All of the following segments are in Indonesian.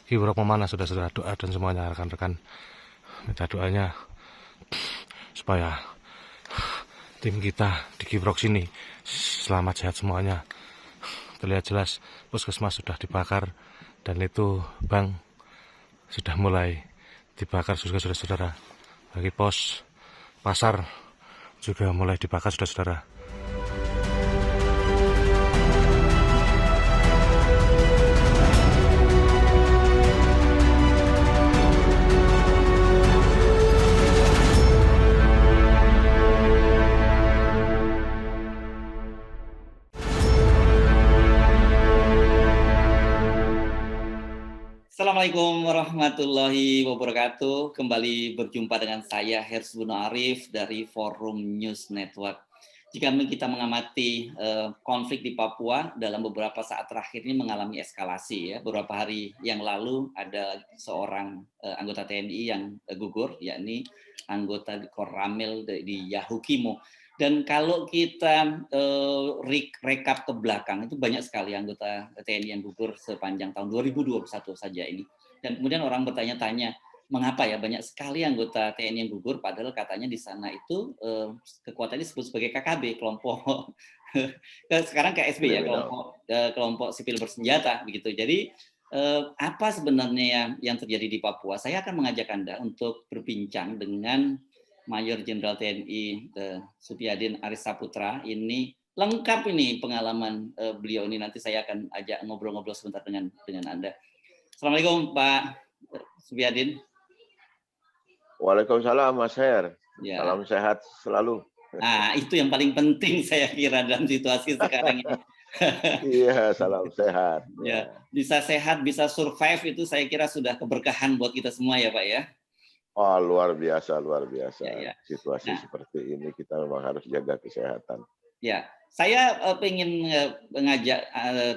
Hibrok Memana saudara-saudara, doa dan semuanya rekan-rekan minta doanya supaya tim kita di Kibrok sini selamat sehat semuanya. Terlihat jelas puskesmas sudah dibakar dan itu bank sudah mulai dibakar juga saudara-saudara. Bagi pos pasar juga mulai dibakar saudara-saudara. Assalamualaikum warahmatullahi wabarakatuh. Kembali berjumpa dengan saya Hersbuno Arif dari Forum News Network. Jika kita mengamati konflik di Papua dalam beberapa saat terakhir ini mengalami eskalasi ya. Beberapa hari yang lalu ada seorang anggota TNI yang gugur, yakni anggota Koramil di Yahukimo. Dan kalau kita rekap ke belakang, itu banyak sekali anggota TNI yang gugur sepanjang tahun 2021 saja ini. Dan kemudian orang bertanya-tanya, mengapa ya banyak sekali anggota TNI yang gugur, padahal katanya di sana itu kekuatannya disebut sebagai KKB, kelompok sekarang KSB ya, kelompok sipil bersenjata begitu. Jadi apa sebenarnya yang terjadi di Papua? Saya akan mengajak Anda untuk berbincang dengan Mayor Jenderal TNI Supyadin Aris Saputra. Ini lengkap ini pengalaman beliau ini, nanti saya akan ajak ngobrol-ngobrol sebentar dengan Anda. Assalamualaikum Pak Supyadin. Waalaikumsalam Mas Her. Ya. Salam sehat selalu. Nah, itu yang paling penting saya kira dalam situasi sekarang ini. Iya, salam sehat. Ya, bisa sehat, bisa survive, itu saya kira sudah keberkahan buat kita semua ya Pak ya. Oh, luar biasa, luar biasa. Ya. Situasi seperti ini kita memang harus jaga kesehatan. Ya, saya ingin mengajak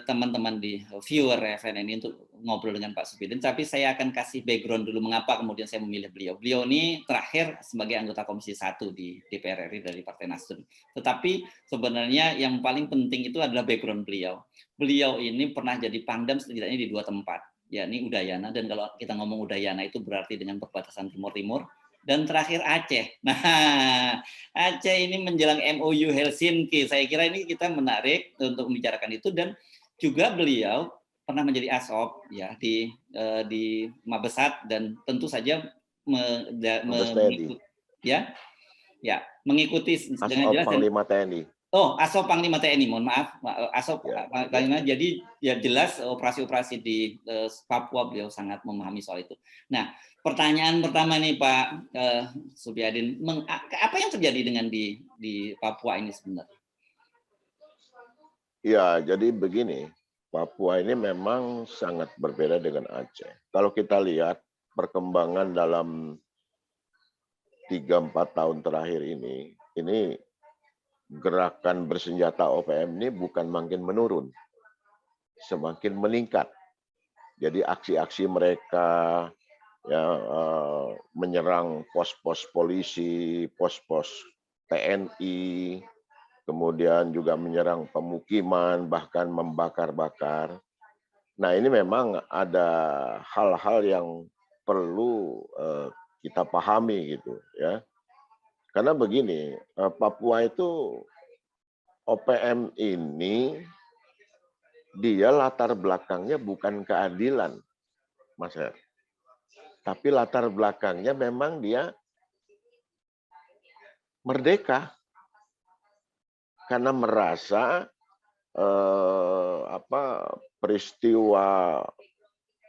teman-teman di viewer FNN ini untuk ngobrol dengan Pak Supyadin, tapi saya akan kasih background dulu mengapa kemudian saya memilih beliau. Beliau ini terakhir sebagai anggota Komisi 1 di DPR RI dari Partai Nasdem. Tetapi sebenarnya yang paling penting itu adalah background beliau. Beliau ini pernah jadi Pangdam setidaknya di 2 tempat, yakni Udayana, dan kalau kita ngomong Udayana itu berarti dengan perbatasan timur-timur, dan terakhir Aceh. Nah, Aceh ini menjelang MOU Helsinki. Saya kira ini kita menarik untuk membicarakan itu, dan juga beliau pernah menjadi ASOP ya di Mabesat, dan tentu saja mengikuti dengan jelas Panglima TNI. Oh, ASOP Panglima TNI, mohon maaf, ASOP Panglima. Jadi ya jelas operasi-operasi di Papua beliau sangat memahami soal itu. Nah, pertanyaan pertama nih Pak Supyadin, apa yang terjadi dengan di Papua ini sebenarnya? Ya, jadi begini, Papua ini memang sangat berbeda dengan Aceh. Kalau kita lihat perkembangan dalam 3-4 tahun terakhir ini gerakan bersenjata OPM ini bukan makin menurun, semakin meningkat. Jadi aksi-aksi mereka ya menyerang pos-pos polisi, pos-pos TNI, kemudian juga menyerang pemukiman, bahkan membakar-bakar. Nah, ini memang ada hal-hal yang perlu kita pahami gitu ya. Karena begini, Papua itu OPM ini dia latar belakangnya bukan keadilan, Mas Her. Tapi latar belakangnya memang dia merdeka. Karena merasa peristiwa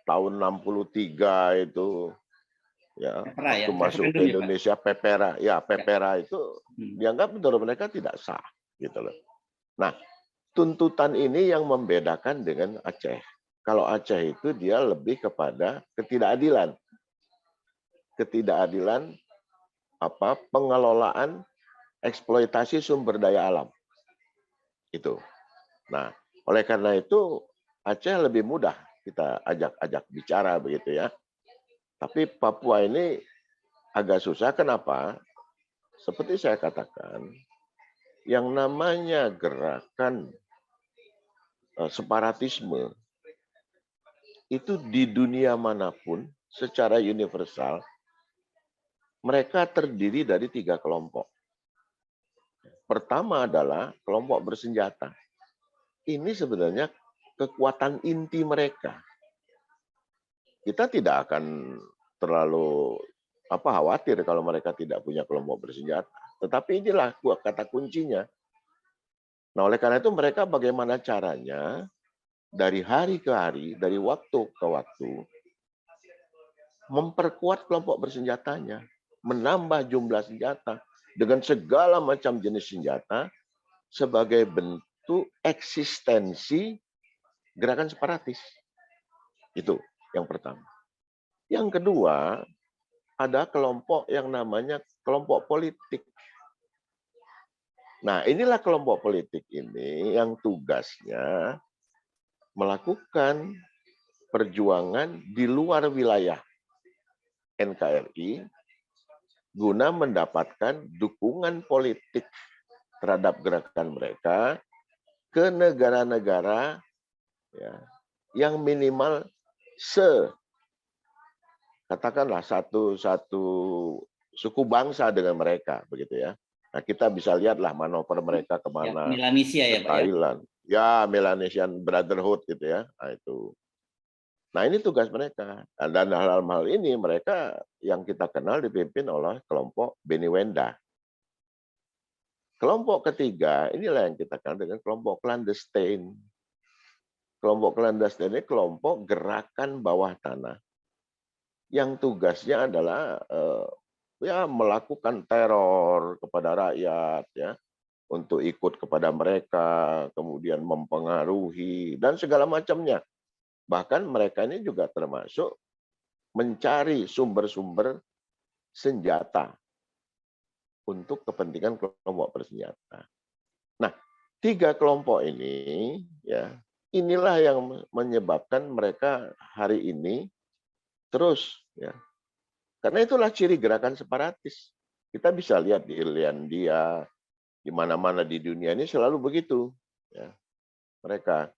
tahun 63 itu ya, waktu masuk ke Indonesia, Pepera itu dianggap menurut mereka tidak sah gitu loh. Nah, tuntutan ini yang membedakan dengan Aceh. Kalau Aceh itu dia lebih kepada ketidakadilan pengelolaan eksploitasi sumber daya alam itu. Nah, oleh karena itu Aceh lebih mudah kita ajak bicara begitu ya. Tapi Papua ini agak susah. Kenapa? Seperti saya katakan, yang namanya gerakan separatisme itu di dunia manapun secara universal mereka terdiri dari 3 kelompok. Pertama adalah kelompok bersenjata. Ini sebenarnya kekuatan inti mereka. Kita tidak akan terlalu khawatir kalau mereka tidak punya kelompok bersenjata. Tetapi inilah kata kuncinya. Nah, oleh karena itu mereka bagaimana caranya dari hari ke hari, dari waktu ke waktu, memperkuat kelompok bersenjatanya, menambah jumlah senjata dengan segala macam jenis senjata sebagai bentuk eksistensi gerakan separatis. Itu yang pertama. Yang kedua, ada kelompok yang namanya kelompok politik. Nah, inilah kelompok politik ini yang tugasnya melakukan perjuangan di luar wilayah NKRI guna mendapatkan dukungan politik terhadap gerakan mereka ke negara-negara ya, yang minimal katakanlah satu suku bangsa dengan mereka, begitu ya. Nah, kita bisa lihatlah manuver mereka kemana. Ya, Melanesia ya, Pak. Thailand. Ya, Melanesian Brotherhood gitu ya. Nah, itu. Nah, ini tugas mereka. Dan hal-hal ini mereka yang kita kenal dipimpin oleh kelompok Beni Wenda. Kelompok ketiga, inilah yang kita kenal dengan kelompok clandestine. Kelompok clandestine ini kelompok gerakan bawah tanah. Yang tugasnya adalah ya melakukan teror kepada rakyat ya untuk ikut kepada mereka, kemudian mempengaruhi dan segala macamnya. Bahkan mereka ini juga termasuk mencari sumber-sumber senjata untuk kepentingan kelompok bersenjata. Nah, 3 kelompok ini ya, inilah yang menyebabkan mereka hari ini terus ya. Karena itulah ciri gerakan separatis. Kita bisa lihat di Irlandia, di mana-mana di dunia ini selalu begitu. Ya, mereka.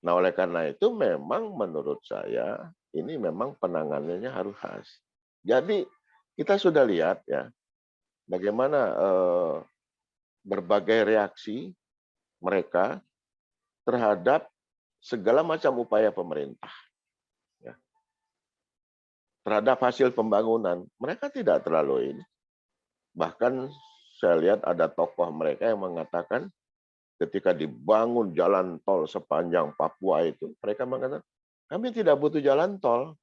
Nah, oleh karena itu memang menurut saya ini memang penanganannya harus khas. Jadi kita sudah lihat ya bagaimana berbagai reaksi mereka terhadap segala macam upaya pemerintah. Ya. Terhadap hasil pembangunan, mereka tidak terlalu ini. Bahkan saya lihat ada tokoh mereka yang mengatakan ketika dibangun jalan tol sepanjang Papua itu, mereka mengatakan, kami tidak butuh jalan tol.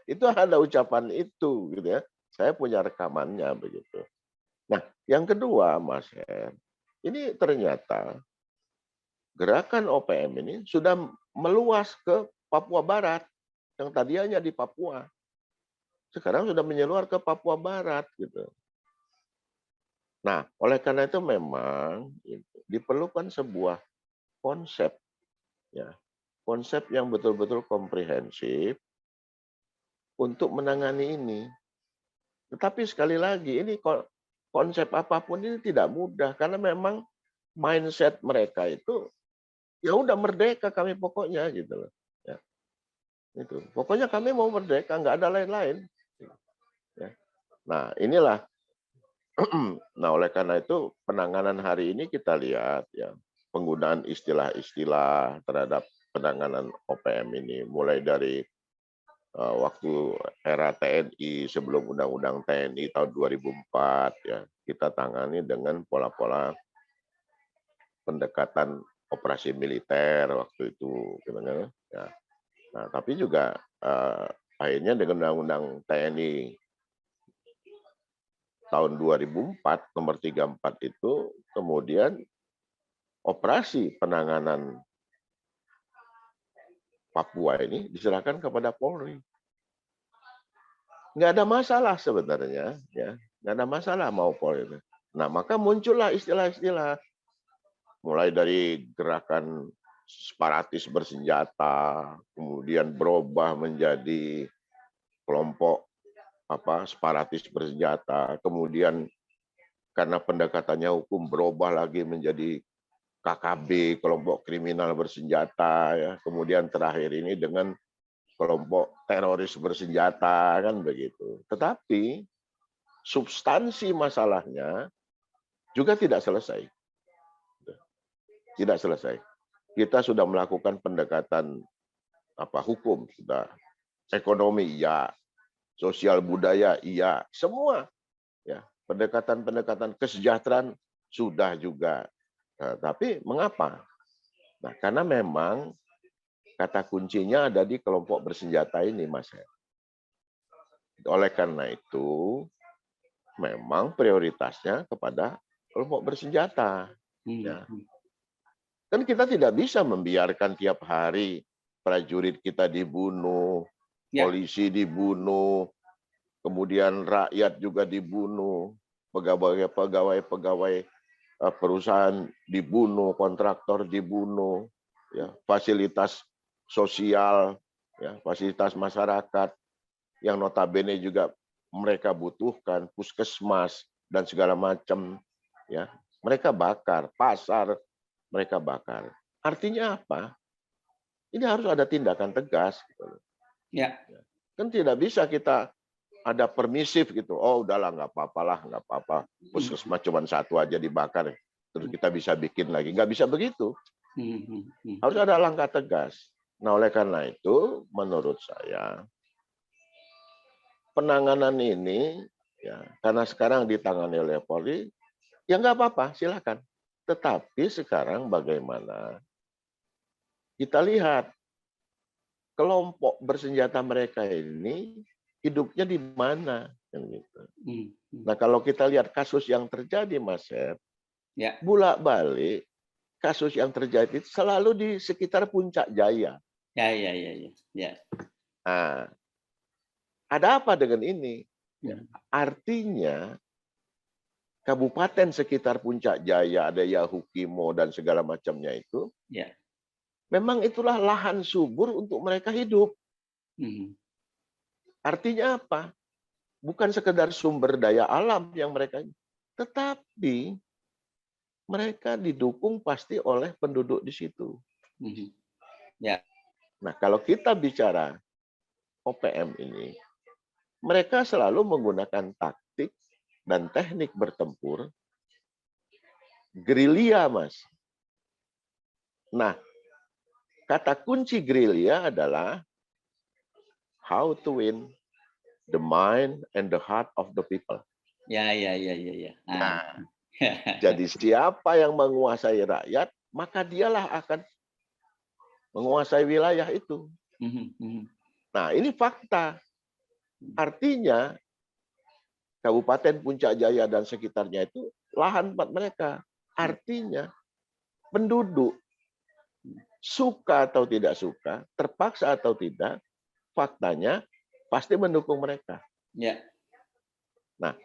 Itu ada ucapan itu, gitu ya. Saya punya rekamannya begitu. Nah, yang kedua, Mas Her, ini ternyata gerakan OPM ini sudah meluas ke Papua Barat, yang tadinya di Papua. Sekarang sudah menyeluar ke Papua Barat, gitu. Nah, oleh karena itu memang diperlukan sebuah konsep, ya, konsep yang betul-betul komprehensif untuk menangani ini. Tetapi sekali lagi, ini konsep apapun ini tidak mudah karena memang mindset mereka itu ya udah merdeka kami pokoknya gitu loh. Ya, itu pokoknya kami mau merdeka, nggak ada lain-lain. Ya. Nah, inilah. Nah, oleh karena itu penanganan hari ini kita lihat ya penggunaan istilah-istilah terhadap penanganan OPM ini mulai dari waktu era TNI sebelum Undang-Undang TNI tahun 2004 ya kita tangani dengan pola-pola pendekatan operasi militer waktu itu gimana ya. Nah, tapi juga akhirnya dengan Undang-Undang TNI tahun 2004 nomor 34 itu kemudian operasi penanganan Papua ini diserahkan kepada Polri. Nggak ada masalah sebenarnya, ya nggak ada masalah mau Polri. Nah, maka muncullah istilah-istilah mulai dari gerakan separatis bersenjata, kemudian berubah menjadi kelompok separatis bersenjata, kemudian karena pendekatannya hukum berubah lagi menjadi KKB, kelompok kriminal bersenjata, ya. Kemudian terakhir ini dengan kelompok teroris bersenjata, kan begitu. Tetapi substansi masalahnya juga tidak selesai. Tidak selesai. Kita sudah melakukan pendekatan hukum, sudah, ekonomi, ya, sosial budaya, iya, semua, ya, pendekatan-pendekatan kesejahteraan sudah juga. Nah, tapi mengapa? Nah, karena memang kata kuncinya ada di kelompok bersenjata ini, Mas. Oleh karena itu, memang prioritasnya kepada kelompok bersenjata. Ya. Kan kita tidak bisa membiarkan tiap hari prajurit kita dibunuh, polisi dibunuh, kemudian rakyat juga dibunuh, pegawai perusahaan dibunuh, kontraktor dibunuh, ya, fasilitas sosial, ya, fasilitas masyarakat yang notabene juga mereka butuhkan, puskesmas dan segala macam, ya, mereka bakar, pasar mereka bakar. Artinya apa? Ini harus ada tindakan tegas. Ya. Kan tidak bisa kita ada permisif gitu. Oh, udahlah, nggak apa-apa. Puskesmas cuma satu aja dibakar, terus kita bisa bikin lagi. Nggak bisa begitu. Harus ada langkah tegas. Nah, oleh karena itu, menurut saya, penanganan ini, ya, karena sekarang ditangani oleh Polri, ya nggak apa-apa, silakan. Tetapi sekarang bagaimana kita lihat kelompok bersenjata mereka ini hidupnya di mana, kan gitu. Nah, kalau kita lihat kasus yang terjadi, Mas Hep, ya, bolak-balik kasus yang terjadi selalu di sekitar Puncak Jaya. Ya. Nah, ada apa dengan ini? Ya, artinya kabupaten sekitar Puncak Jaya, ada Yahukimo dan segala macamnya itu, ya, memang itulah lahan subur untuk mereka hidup. Artinya apa? Bukan sekedar sumber daya alam yang mereka, tetapi mereka didukung pasti oleh penduduk di situ. Ya. Nah, kalau kita bicara OPM ini, mereka selalu menggunakan taktik dan teknik bertempur gerilya, Mas. Nah, kata kunci gerilya adalah how to win the mind and the heart of the people. Ya. Nah, jadi siapa yang menguasai rakyat, maka dialah akan menguasai wilayah itu. Nah, ini fakta. Artinya, Kabupaten Puncak Jaya dan sekitarnya itu lahan tempat mereka. Artinya, penduduk suka atau tidak suka, terpaksa atau tidak, faktanya pasti mendukung mereka. Ya. Nah,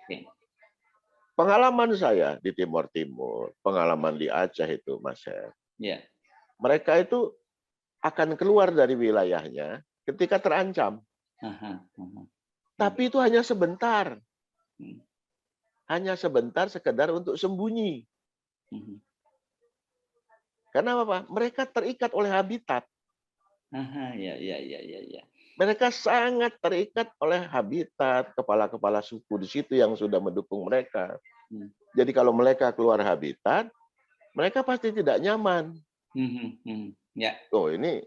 pengalaman saya di Timur Timur, pengalaman di Aceh itu, Mas Her, ya, mereka itu akan keluar dari wilayahnya ketika terancam. Tapi itu hanya sebentar. Hanya sebentar sekedar untuk sembunyi. Karena apa? Mereka terikat oleh habitat. Ya. Mereka sangat terikat oleh habitat, kepala-kepala suku di situ yang sudah mendukung mereka. Jadi kalau mereka keluar habitat, mereka pasti tidak nyaman. Ya. Oh, ini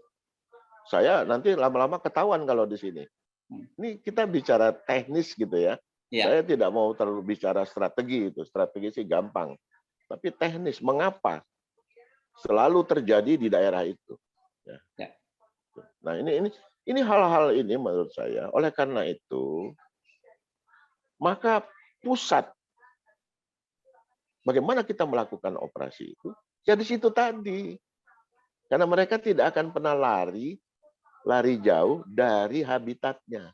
saya nanti lama-lama ketahuan kalau di sini. Ini kita bicara teknis gitu ya. Saya tidak mau terlalu bicara strategi itu. Strategi sih gampang. Tapi teknis, mengapa selalu terjadi di daerah itu? Ya. Nah, ini hal-hal ini menurut saya. Oleh karena itu, maka pusat bagaimana kita melakukan operasi itu, ya di situ tadi. Karena mereka tidak akan pernah lari jauh dari habitatnya.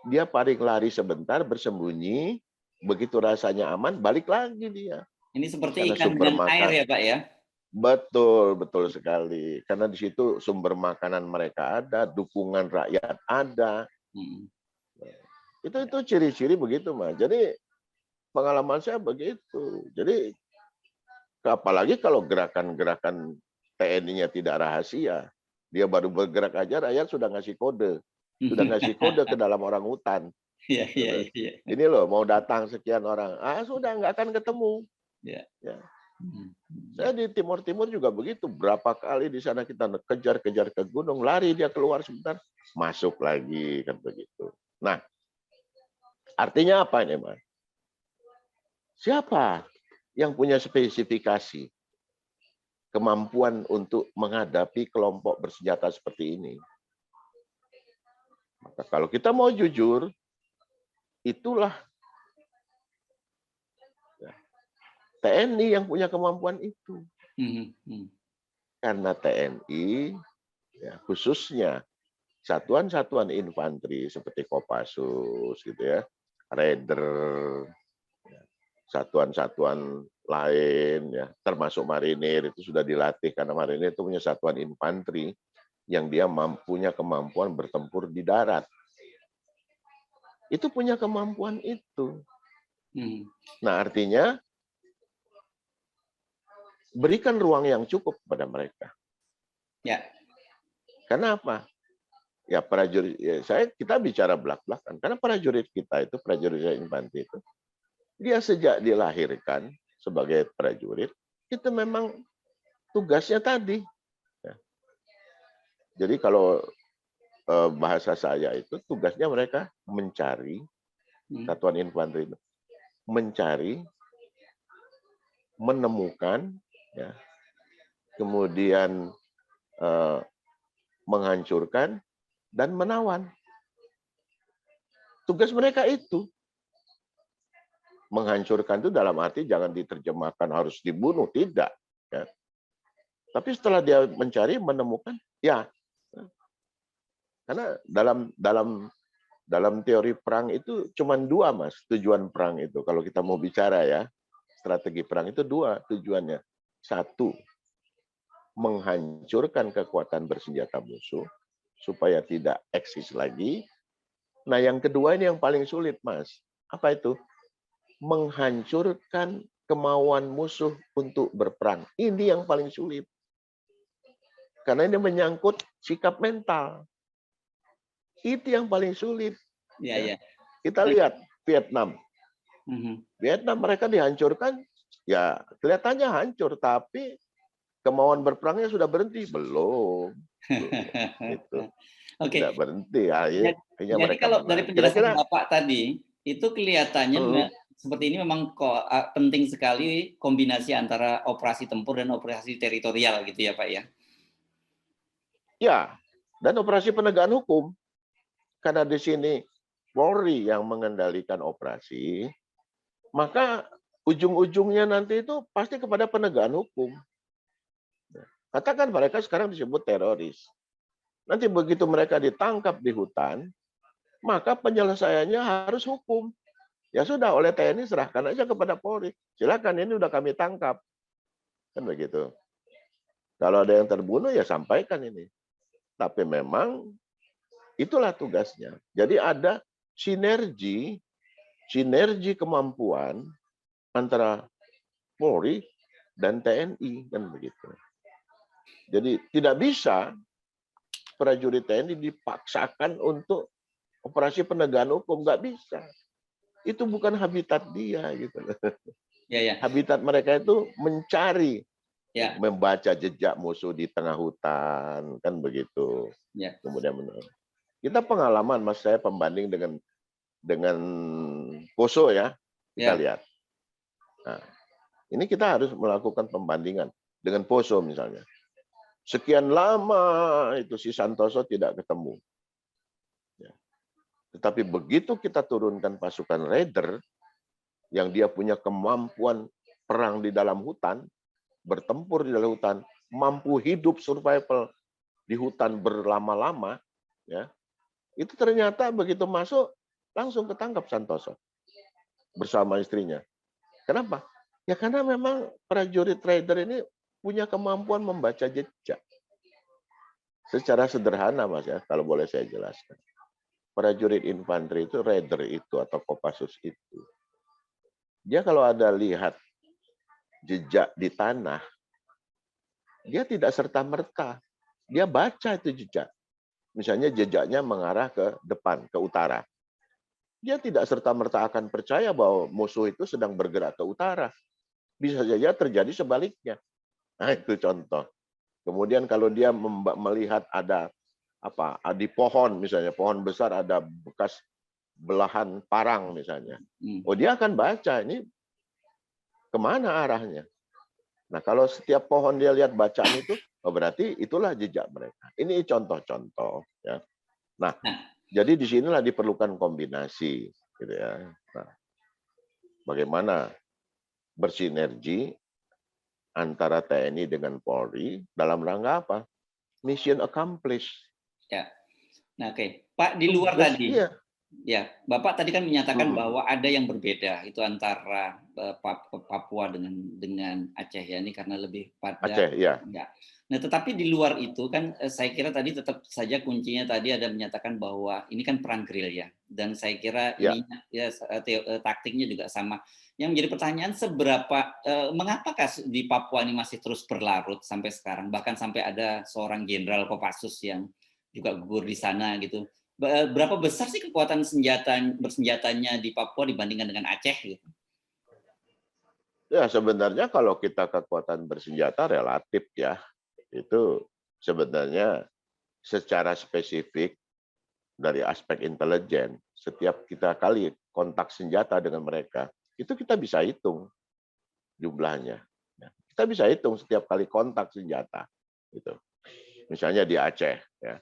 Dia paling lari sebentar, bersembunyi, begitu rasanya aman, balik lagi dia. Ini seperti ikan dengan air ya, Pak ya? Betul sekali. Karena di situ sumber makanan mereka ada, dukungan rakyat ada. Itu ciri-ciri begitu, Mas. Jadi pengalaman saya begitu. Jadi Apalagi kalau gerakan-gerakan TNI-nya tidak rahasia. Dia baru bergerak aja, rakyat sudah ngasih kode. Sudah ngasih kode ke dalam orang hutan. Iya. Ini loh, mau datang sekian orang. Sudah, nggak akan ketemu. Ya. Saya di Timur Timur juga begitu. Berapa kali di sana kita kejar-kejar ke gunung, lari dia keluar sebentar, masuk lagi, kan begitu. Nah, artinya apa ini, Mas? Siapa yang punya spesifikasi kemampuan untuk menghadapi kelompok bersenjata seperti ini? Maka kalau kita mau jujur, itulah TNI yang punya kemampuan itu. Karena TNI, khususnya satuan-satuan infanteri seperti Kopassus, gitu ya, Raider, satuan-satuan lain, ya, termasuk marinir itu sudah dilatih, karena marinir itu punya satuan infanteri yang dia punya kemampuan bertempur di darat. Itu punya kemampuan itu. Nah, artinya berikan ruang yang cukup kepada mereka. Ya. Kenapa? Ya prajurit, kita bicara belak-belakan. Karena prajurit kita itu, prajurit infanteri itu, dia sejak dilahirkan sebagai prajurit, itu memang tugasnya tadi. Ya. Jadi kalau bahasa saya itu, tugasnya mereka mencari, satuan infanteri itu, mencari, menemukan, ya, kemudian menghancurkan, dan menawan. Tugas mereka itu. Menghancurkan itu dalam arti jangan diterjemahkan harus dibunuh, tidak. Ya. Tapi setelah dia mencari, menemukan, ya. Karena dalam teori perang itu cuma dua, Mas, tujuan perang itu. Kalau kita mau bicara ya, strategi perang itu dua tujuannya. Satu, menghancurkan kekuatan bersenjata musuh supaya tidak eksis lagi. Nah, yang kedua ini yang paling sulit, Mas. Apa itu? Menghancurkan kemauan musuh untuk berperang. Ini yang paling sulit. Karena ini menyangkut sikap mental. Itu yang paling sulit. Ya. Kita lihat Vietnam. Vietnam mereka dihancurkan, ya kelihatannya hancur, tapi kemauan berperangnya sudah berhenti? Belum. Itu. Tidak berhenti. Jadi kalau dari penjelasan Bapak tadi, itu kelihatannya seperti ini memang penting sekali kombinasi antara operasi tempur dan operasi teritorial gitu ya Pak ya? Ya, dan operasi penegakan hukum. Karena di sini Polri yang mengendalikan operasi, maka ujung-ujungnya nanti itu pasti kepada penegakan hukum. Katakan mereka sekarang disebut teroris. Nanti begitu mereka ditangkap di hutan, maka penyelesaiannya harus hukum. Ya sudah, oleh TNI serahkan aja kepada Polri. Silakan, ini udah kami tangkap. Kan begitu. Kalau ada yang terbunuh, ya sampaikan ini. Tapi memang itulah tugasnya. Jadi ada sinergi kemampuan antara Polri dan TNI, kan begitu. Jadi tidak bisa prajurit TNI dipaksakan untuk operasi penegakan hukum, nggak bisa. Itu bukan habitat dia, gitu. Ya. Habitat mereka itu mencari, ya, membaca jejak musuh di tengah hutan, kan begitu. Ya. Kemudian kita pengalaman, Mas, saya pembanding dengan Poso ya, kita lihat. Nah, ini kita harus melakukan pembandingan dengan Poso misalnya. Sekian lama itu si Santoso tidak ketemu. Ya. Tetapi begitu kita turunkan pasukan Raider, yang dia punya kemampuan perang di dalam hutan, bertempur di dalam hutan, mampu hidup survival di hutan berlama-lama, ya, itu ternyata begitu masuk, langsung ketangkap Santoso bersama istrinya. Kenapa? Ya karena memang prajurit Raider ini punya kemampuan membaca jejak. Secara sederhana, Mas, ya, kalau boleh saya jelaskan. Prajurit infanteri itu, Raider itu atau Kopassus itu, dia kalau ada lihat jejak di tanah, dia tidak serta-merta. Dia baca itu jejak. Misalnya jejaknya mengarah ke depan, ke utara. Dia tidak serta-merta akan percaya bahwa musuh itu sedang bergerak ke utara. Bisa saja terjadi sebaliknya. Nah, itu contoh. Kemudian kalau dia melihat ada di pohon misalnya, pohon besar ada bekas belahan parang misalnya. Oh, dia akan baca ini kemana arahnya. Nah, kalau setiap pohon dia lihat bacaan itu, oh berarti itulah jejak mereka. Ini contoh-contoh. Ya. Nah, jadi di sinilah diperlukan kombinasi, gitu ya. Nah, bagaimana bersinergi antara TNI dengan Polri dalam rangka apa? Mission accomplished. Ya. Nah, oke. Pak, di luar tadi. Iya. Ya, Bapak tadi kan menyatakan bahwa ada yang berbeda itu antara Papua dengan Aceh ya, ini karena lebih pada Aceh, ya. Nah, tetapi di luar itu kan saya kira tadi tetap saja kuncinya tadi ada menyatakan bahwa ini kan perang gerilya dan saya kira ini ya taktiknya juga sama. Yang menjadi pertanyaan seberapa mengapakah di Papua ini masih terus berlarut sampai sekarang, bahkan sampai ada seorang jenderal Kopassus yang juga gugur di sana gitu. Berapa besar sih kekuatan bersenjatanya di Papua dibandingkan dengan Aceh? Gitu? Ya sebenarnya kalau kita kekuatan bersenjata relatif ya, itu sebenarnya secara spesifik dari aspek intelijen, setiap kita kali kontak senjata dengan mereka, itu kita bisa hitung jumlahnya. Kita bisa hitung setiap kali kontak senjata. Gitu. Misalnya di Aceh, ya.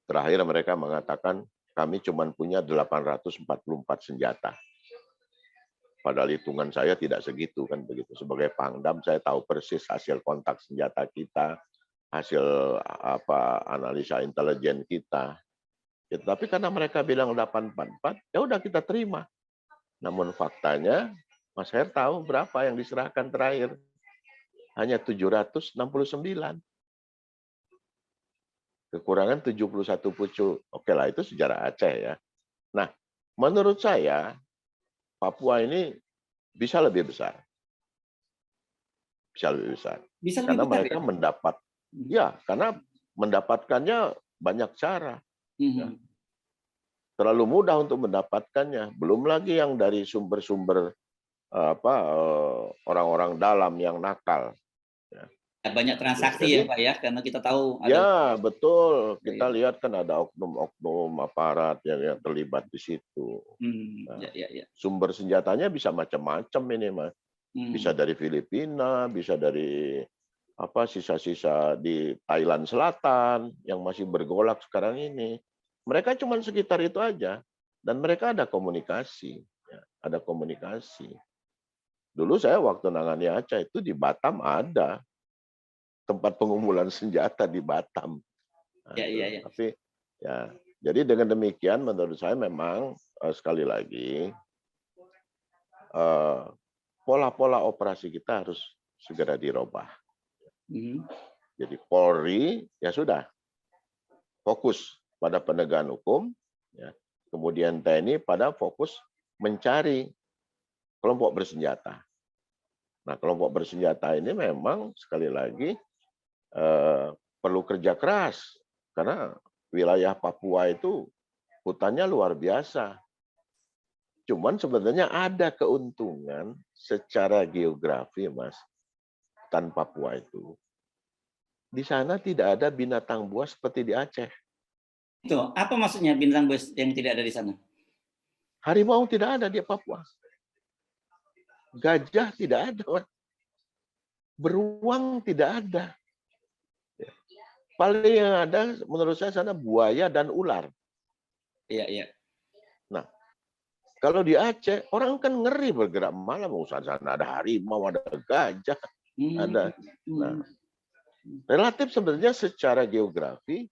Terakhir mereka mengatakan kami cuma punya 844 senjata. Padahal hitungan saya tidak segitu kan begitu. Sebagai Pangdam saya tahu persis hasil kontak senjata kita, hasil analisa intelijen kita. Tapi karena mereka bilang 844, ya udah kita terima. Namun faktanya Mas Her tahu berapa yang diserahkan terakhir? Hanya 769. Kekurangan 71 pucuk. Oke lah, itu sejarah Aceh ya. Nah, menurut saya, Papua ini bisa lebih besar. Bisa lebih besar. Bisa karena lebih mereka mendapat, ya, karena mendapatkannya banyak cara. Ya. Terlalu mudah untuk mendapatkannya. Belum lagi yang dari sumber-sumber orang-orang dalam yang nakal. Ya. Banyak transaksi. Jadi, ya Pak ya, karena kita tahu ada. Ya betul, kita lihat kan ada oknum-oknum aparat yang terlibat di situ. Nah, sumber senjatanya bisa macam-macam ini Mas. Bisa dari Filipina, bisa dari sisa-sisa di Thailand Selatan yang masih bergolak sekarang ini. Mereka cuma sekitar itu aja, dan mereka ada komunikasi, ya, ada komunikasi. Dulu saya waktu nangani Aceh itu di Batam ada tempat pengumpulan senjata di Batam. Nah, ya. Tapi ya, jadi dengan demikian menurut saya memang sekali lagi pola-pola operasi kita harus segera dirubah. Jadi Polri ya sudah fokus pada penegakan hukum, ya. Kemudian TNI pada fokus mencari kelompok bersenjata. Nah, kelompok bersenjata ini memang sekali lagi perlu kerja keras karena wilayah Papua itu hutannya luar biasa. Cuman sebenarnya ada keuntungan secara geografi, Mas, hutan Papua itu. Di sana tidak ada binatang buas seperti di Aceh. Itu apa maksudnya binatang buas yang tidak ada di sana? Harimau tidak ada di Papua. Gajah tidak ada, Mas. Beruang tidak ada. Paling yang ada menurut saya sana buaya dan ular. Iya. Nah, kalau di Aceh orang kan ngeri bergerak malam, sana ada harimau, ada gajah, ada. Nah, relatif sebenarnya secara geografi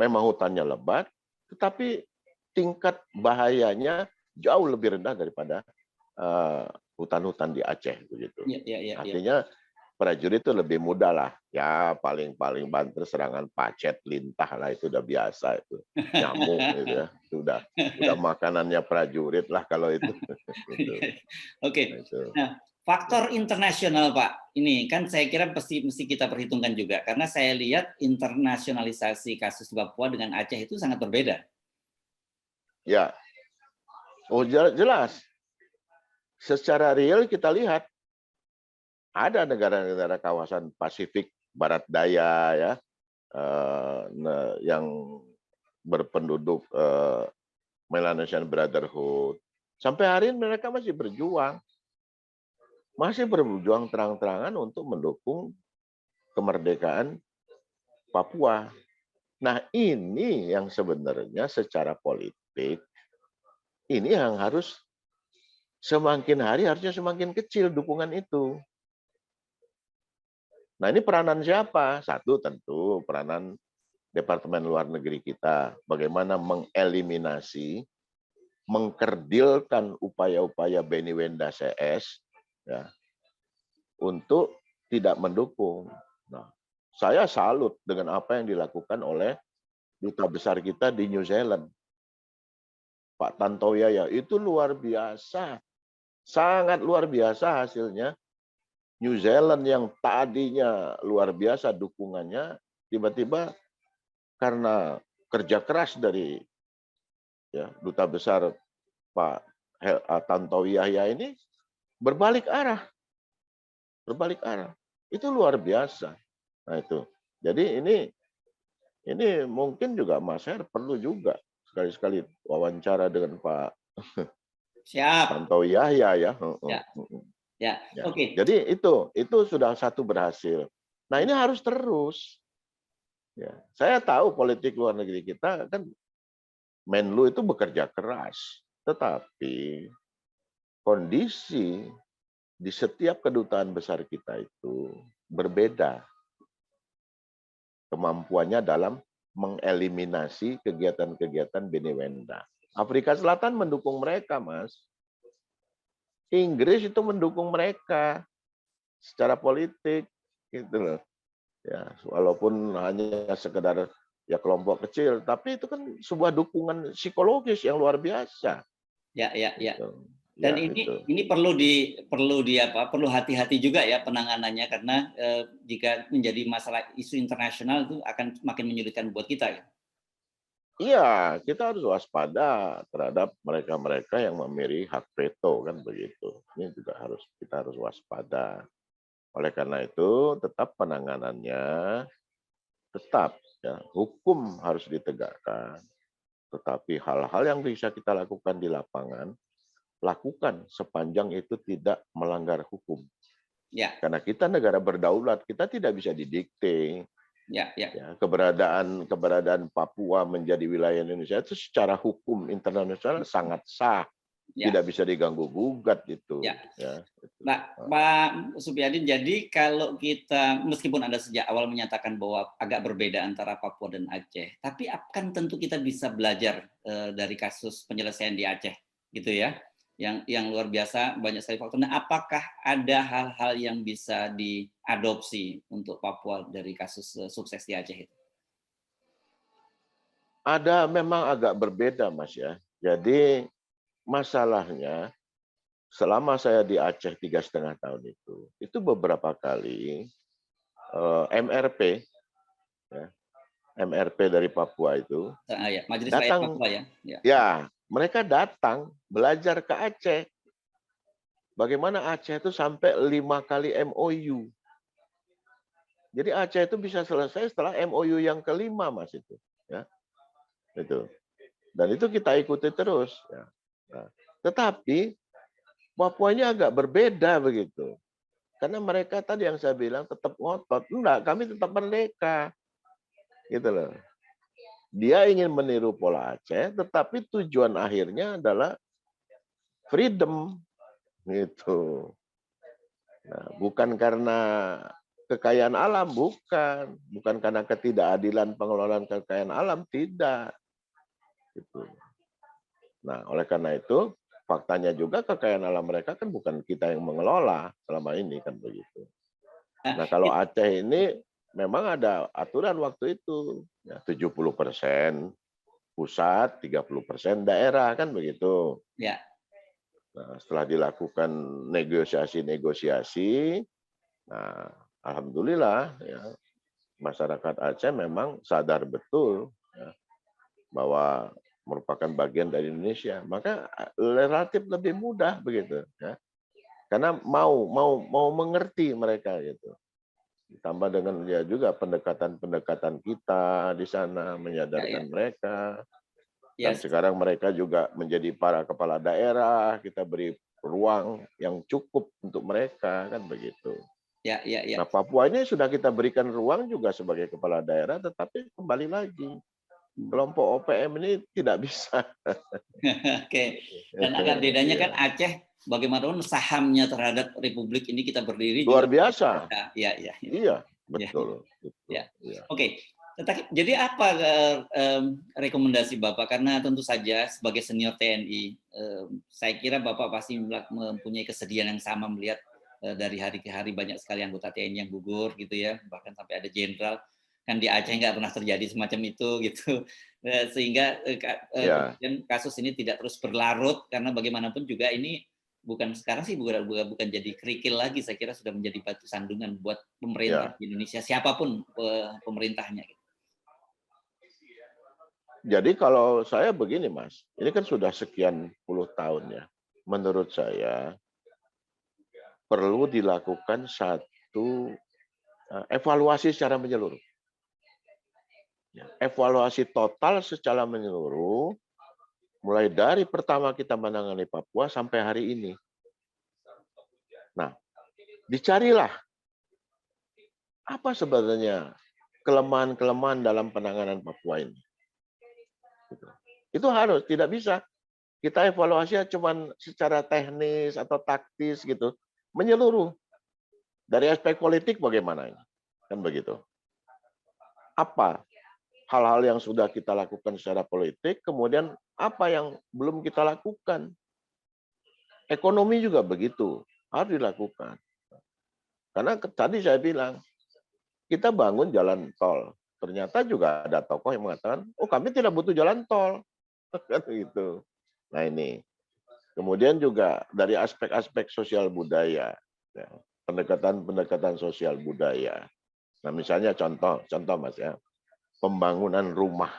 memang hutannya lebat, tetapi tingkat bahayanya jauh lebih rendah daripada hutan-hutan di Aceh begitu. Artinya prajurit itu lebih mudah lah, ya paling banter serangan pacet, lintah lah, itu udah biasa, itu nyamuk gitu ya, itu udah makanannya prajurit lah kalau itu. Oke. Nah, Faktor internasional, Pak. Ini kan saya kira mesti kita perhitungkan juga, karena saya lihat internasionalisasi kasus di Papua dengan Aceh itu sangat berbeda. Ya, oh jelas. Secara real kita lihat ada negara-negara kawasan Pasifik Barat Daya ya, yang berpenduduk Melanesian Brotherhood. Sampai hari ini mereka masih berjuang terang-terangan untuk mendukung kemerdekaan Papua. Nah, ini yang sebenarnya secara politik, ini yang harus semakin hari harusnya semakin kecil dukungan itu. Nah, ini peranan siapa? Satu tentu peranan Departemen Luar Negeri kita. Bagaimana mengeliminasi, mengkerdilkan upaya-upaya Benny Wenda CS ya, untuk tidak mendukung. Nah, saya salut dengan apa yang dilakukan oleh duta besar kita di New Zealand, Pak Tantowi Yahya. Itu luar biasa, sangat luar biasa hasilnya. New Zealand yang tadinya luar biasa dukungannya, tiba-tiba karena kerja keras dari ya, duta besar Pak Tantowi Yahya ini berbalik arah. Itu luar biasa. Nah itu. Jadi ini mungkin juga Mas Her perlu juga sekali-sekali wawancara dengan Pak Tantowi Yahya ya. Ya. Oke. Jadi itu sudah satu berhasil. Nah ini harus terus. Ya, saya tahu politik luar negeri kita kan Menlu itu bekerja keras, tetapi kondisi di setiap kedutaan besar kita itu berbeda kemampuannya dalam mengeliminasi kegiatan-kegiatan Benny Wenda. Afrika Selatan mendukung mereka, Mas. Inggris itu mendukung mereka secara politik, gitu loh. Ya, walaupun hanya sekedar ya kelompok kecil, tapi itu kan sebuah dukungan psikologis yang luar biasa. Ya. Gitu. Dan ya, ini perlu hati-hati juga ya penanganannya, karena jika menjadi masalah isu internasional itu akan makin menyulitkan buat kita ya. Iya, kita harus waspada terhadap mereka-mereka yang memiliki hak veto kan begitu. Ini juga kita harus waspada. Oleh karena itu, tetap penanganannya tetap ya, hukum harus ditegakkan. Tetapi hal-hal yang bisa kita lakukan di lapangan, lakukan sepanjang itu tidak melanggar hukum. Ya. Karena kita negara berdaulat, kita tidak bisa didikte. Ya, keberadaan Papua menjadi wilayah Indonesia itu secara hukum internasional sangat sah, tidak bisa diganggu gugat gitu. Nah, Pak Supyadin, jadi kalau kita meskipun Anda sejak awal menyatakan bahwa agak berbeda antara Papua dan Aceh, tapi akan tentu kita bisa belajar dari kasus penyelesaian di Aceh, gitu ya, yang luar biasa banyak sekali faktor. Nah, apakah ada hal-hal yang bisa diadopsi untuk Papua dari kasus sukses di Aceh itu? Ada, memang agak berbeda, Mas ya. Jadi masalahnya selama saya di Aceh 3,5 tahun itu beberapa kali MRP, ya, MRP dari Papua itu Majelis datang, Papua ya, mereka datang belajar ke Aceh. Bagaimana Aceh itu sampai 5 kali MOU. Jadi Aceh itu bisa selesai setelah MOU yang kelima, Mas itu. Ya, itu. Dan itu kita ikuti terus. Ya. Nah, tetapi Papuanya agak berbeda begitu. Karena mereka tadi yang saya bilang tetap ngotot. Enggak, kami tetap merdeka. Gitu loh. Dia ingin meniru pola Aceh, tetapi tujuan akhirnya adalah freedom. Gitu. Nah, bukan karena kekayaan alam, bukan. Bukan karena ketidakadilan pengelolaan kekayaan alam, tidak. Gitu. Nah, oleh karena itu, faktanya juga kekayaan alam mereka kan bukan kita yang mengelola selama ini kan begitu. Nah kalau Aceh ini memang ada aturan waktu itu ya 70% pusat, 30% daerah kan begitu. Ya. Nah, setelah dilakukan negosiasi-negosiasi, nah, alhamdulillah ya, masyarakat Aceh memang sadar betul ya, bahwa merupakan bagian dari Indonesia. Maka relatif lebih mudah begitu ya. Karena mau mengerti mereka gitu. Ditambah dengan ya juga pendekatan-pendekatan kita di sana menyadarkan mereka. Dan sekarang mereka juga menjadi para kepala daerah, kita beri ruang yang cukup untuk mereka, kan begitu. Nah, Papua ini sudah kita berikan ruang juga sebagai kepala daerah, tetapi kembali lagi, kelompok OPM ini tidak bisa. Oke, dan agak bedanya kan Aceh, bagaimanapun sahamnya terhadap Republik ini kita berdiri luar juga biasa. Iya, betul. Ya. Oke. Jadi apa rekomendasi Bapak? Karena tentu saja sebagai senior TNI, saya kira Bapak pasti mempunyai kesedihan yang sama melihat dari hari ke hari banyak sekali anggota TNI yang gugur gitu ya, bahkan sampai ada jenderal. Kan di Aceh nggak pernah terjadi semacam itu gitu, sehingga kemudian kasus ini tidak terus berlarut karena bagaimanapun juga ini bukan sekarang sih bukan jadi kerikil lagi, saya kira sudah menjadi batu sandungan buat pemerintah di Indonesia siapapun pemerintahnya. Jadi kalau saya begini Mas, ini kan sudah sekian puluh tahun ya. Menurut saya perlu dilakukan satu evaluasi secara menyeluruh. Evaluasi total secara menyeluruh, mulai dari pertama kita menangani Papua sampai hari ini. Nah, dicarilah apa sebenarnya kelemahan-kelemahan dalam penanganan Papua ini. Itu harus, tidak bisa kita evaluasinya cuma secara teknis atau taktis gitu, menyeluruh. Dari aspek politik bagaimana ini? Kan begitu. Apa hal-hal yang sudah kita lakukan secara politik, kemudian apa yang belum kita lakukan? Ekonomi juga begitu, harus dilakukan. Karena tadi saya bilang, kita bangun jalan tol. Ternyata juga ada tokoh yang mengatakan, oh kami tidak butuh jalan tol. Gitu. Nah ini. Kemudian juga dari aspek-aspek sosial budaya, ya, pendekatan-pendekatan sosial budaya. Nah misalnya contoh Mas ya, pembangunan rumah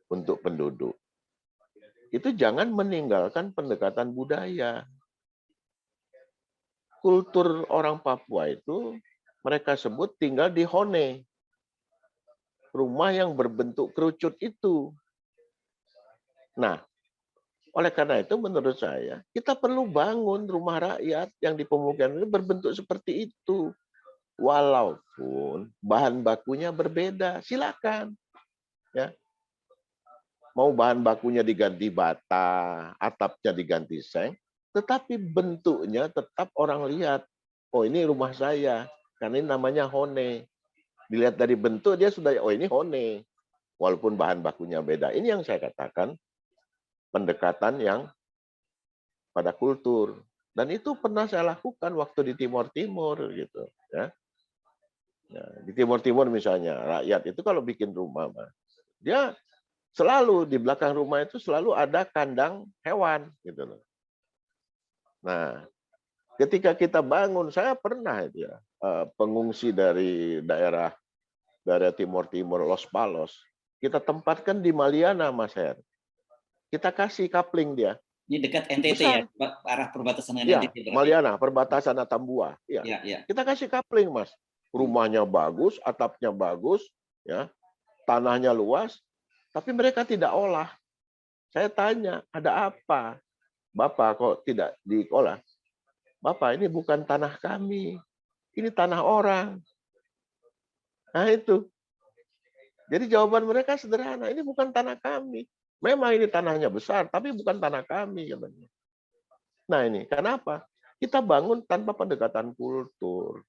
untuk penduduk. Itu jangan meninggalkan pendekatan budaya. Kultur orang Papua itu mereka sebut tinggal di hone. Rumah yang berbentuk kerucut itu. Nah, oleh karena itu menurut saya kita perlu bangun rumah rakyat yang di pemukiman ini berbentuk seperti itu. Walaupun bahan bakunya berbeda, silakan. Ya. Mau bahan bakunya diganti bata, atapnya diganti seng, tetapi bentuknya tetap orang lihat. Oh ini rumah saya, karena ini namanya hone. Dilihat dari bentuk dia sudah, oh ini hone. Walaupun bahan bakunya beda. Ini yang saya katakan, pendekatan yang pada kultur. Dan itu pernah saya lakukan waktu di Timur Timur gitu ya. Nah, di Timur Timur misalnya rakyat itu kalau bikin rumah dia selalu di belakang rumah itu selalu ada kandang hewan gitu loh. Nah, ketika kita bangun, saya pernah itu ya pengungsi dari daerah Timur Timur Los Palos, kita tempatkan di Maliana Mas Her. Kita kasih kapling dia. Ini dekat NTT besar. Ya, arah perbatasan dengan NTT. Ya, Maliana, perbatasan Atambua. Ya. Kita kasih kapling, Mas. Rumahnya bagus, atapnya bagus, ya, tanahnya luas, tapi mereka tidak olah. Saya tanya, ada apa? Bapak kok tidak diolah? Bapak, ini bukan tanah kami, ini tanah orang. Nah itu. Jadi jawaban mereka sederhana, ini bukan tanah kami. Memang ini tanahnya besar, tapi bukan tanah kami. Katanya. Nah ini, kenapa? Kita bangun tanpa pendekatan kultur.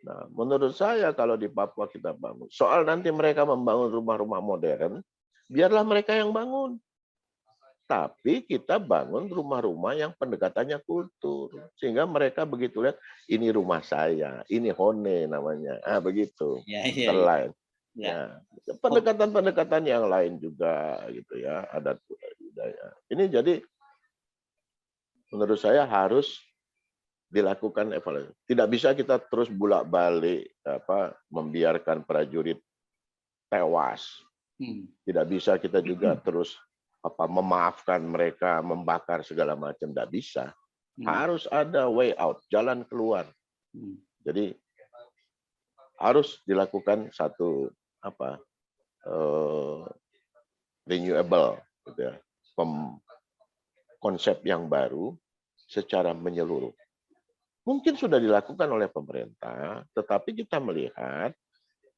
Nah, menurut saya kalau di Papua kita bangun, soal nanti mereka membangun rumah-rumah modern, biarlah mereka yang bangun. Tapi kita bangun rumah-rumah yang pendekatannya kultur. Sehingga mereka begitu lihat, ini rumah saya, ini hone namanya. Ah, begitu. Terlain. Ya. Pendekatan-pendekatan yang lain juga gitu ya, adat budaya. Ini jadi menurut saya harus dilakukan evaluasi. Tidak bisa kita terus bolak-balik membiarkan prajurit tewas. Tidak bisa kita juga terus memaafkan mereka, membakar segala macam. Tidak bisa. Harus ada way out, jalan keluar. Jadi harus dilakukan satu renewable, gitu ya, konsep yang baru secara menyeluruh. Mungkin sudah dilakukan oleh pemerintah, tetapi kita melihat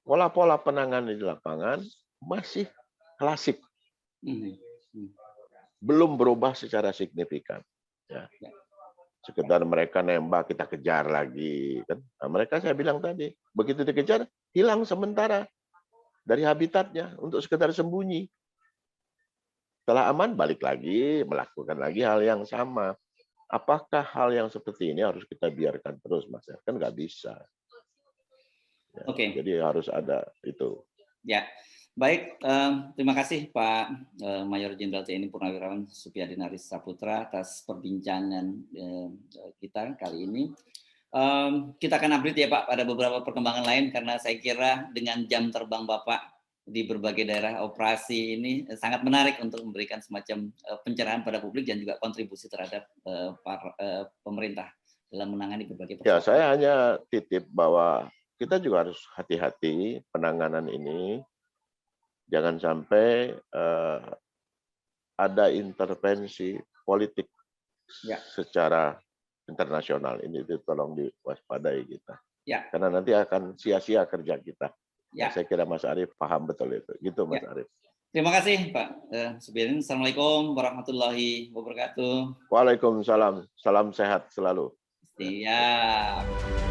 pola-pola penanganan di lapangan masih klasik, belum berubah secara signifikan. Ya. Sekedar mereka nembak, kita kejar lagi, kan? Nah, mereka saya bilang tadi, begitu dikejar hilang sementara dari habitatnya untuk sekedar sembunyi. Setelah aman balik lagi melakukan lagi hal yang sama. Apakah hal yang seperti ini harus kita biarkan terus, Mas? Kan nggak bisa. Ya, jadi harus ada itu. Ya, baik. Terima kasih Pak Mayor Jenderal TNI Purnawirawan Supyadi Naris Saputra atas perbincangan kita kali ini. Kita akan update ya Pak pada beberapa perkembangan lain, karena saya kira dengan jam terbang Bapak di berbagai daerah operasi ini sangat menarik untuk memberikan semacam pencerahan pada publik dan juga kontribusi terhadap pemerintah dalam menangani berbagai persoalan. Ya, saya hanya titip bahwa kita juga harus hati-hati penanganan ini. Jangan sampai ada intervensi politik secara internasional. Ini tolong diwaspadai kita. Ya. Karena nanti akan sia-sia kerja kita. Ya. Saya kira Mas Arief paham betul itu. Gitu Mas Arief. Terima kasih Pak Supyadi. Assalamualaikum warahmatullahi wabarakatuh. Waalaikumsalam. Salam sehat selalu. Siap.